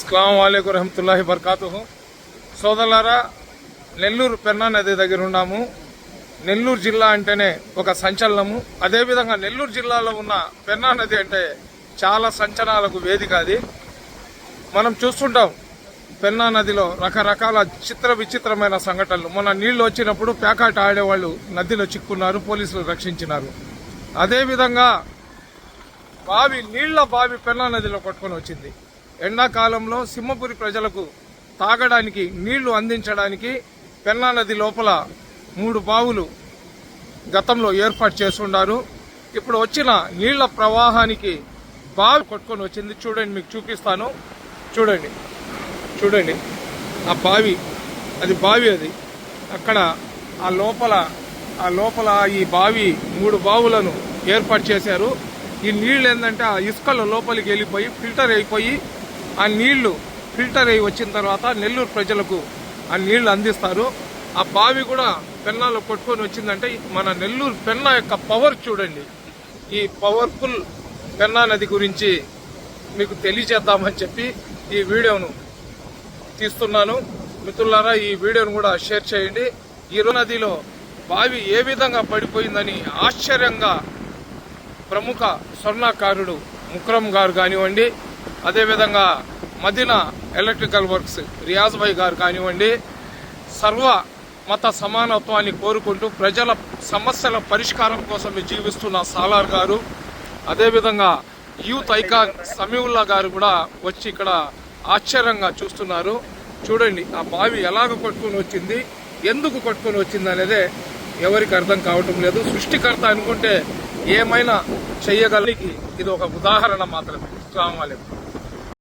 అస్సలాము అలైకుం రహమతుల్లాహి బర్కాతుహు. సోదరులారా, నెల్లూరు పెన్నా నది దగ్గర ఉన్నాము. నెల్లూరు జిల్లా అంటేనే ఒక సంచలనము. అదేవిధంగా నెల్లూరు జిల్లాలో ఉన్న పెన్నా నది అంటే చాలా సంచలనాలకు వేదిక. అది మనం చూస్తుంటాం. పెన్నా నదిలో రకరకాల విచిత్రమైన సంఘటనలు. మొన్న నీళ్లు వచ్చినప్పుడు పేకాట ఆడేవాళ్లు నదిలో చిక్కున్నారు, పోలీసులు రక్షించినారు. అదేవిధంగా నీళ్ల బావి పెన్నా నదిలో కొట్టుకొని వచ్చింది. ఎండాకాలంలో సింహపురి ప్రజలకు తాగడానికి నీళ్లు అందించడానికి పెన్నా నది లోపల 3 బావులు గతంలో ఏర్పాటు చేస్తున్నారు. ఇప్పుడు వచ్చిన నీళ్ల ప్రవాహానికి బావి కొట్టుకొని వచ్చింది. చూడండి, మీకు చూపిస్తాను. చూడండి ఆ బావి, అది అక్కడ ఆ లోపల ఈ బావి 3 బావులను ఏర్పాటు చేశారు. ఈ నీళ్లు ఏంటంటే ఆ ఇసుకల లోపలికి వెళ్ళిపోయి ఫిల్టర్ అయిపోయి ఆ నీళ్లు ఫిల్టర్ అయి వచ్చిన తర్వాత నెల్లూరు ప్రజలకు ఆ నీళ్లు అందిస్తారు. ఆ బావి కూడా పెన్నాలో కొట్టుకొని వచ్చిందంటే మన నెల్లూరు పెన్నా యొక్క పవర్ చూడండి. ఈ పవర్ఫుల్ పెన్నా నది గురించి మీకు తెలియజేద్దామని చెప్పి ఈ వీడియోను తీస్తున్నాను. మిత్రులారా, ఈ వీడియోను కూడా షేర్ చేయండి. ఈ నదిలో బావి ఏ విధంగా పడిపోయిందని ఆశ్చర్యంగా ప్రముఖ స్వర్ణకారుడు ముక్రమ్ గారు కానివ్వండి, అదేవిధంగా మదీనా ఎలక్ట్రికల్ వర్క్స్ రియాజ్ భాయ్ గారు కానివ్వండి, సర్వ మత సమానత్వాన్ని కోరుకుంటూ ప్రజల సమస్యల పరిష్కారం కోసం జీవిస్తున్న సాలార్ గారు, అదేవిధంగా యూత్ ఐకాన్ సమీవుల్లా గారు కూడా వచ్చి ఇక్కడ ఆశ్చర్యంగా చూస్తున్నారు. చూడండి, ఆ బావి ఎలాగ కొట్టుకొని వచ్చింది, ఎందుకు కొట్టుకొని వచ్చింది అనేదే ఎవరికి అర్థం కావటం లేదు. సృష్టికర్త అనుకుంటే ఏమైనా చెయ్యగలిగి ఇది ఒక ఉదాహరణ మాత్రమే. అస్సలాము అలైకుం.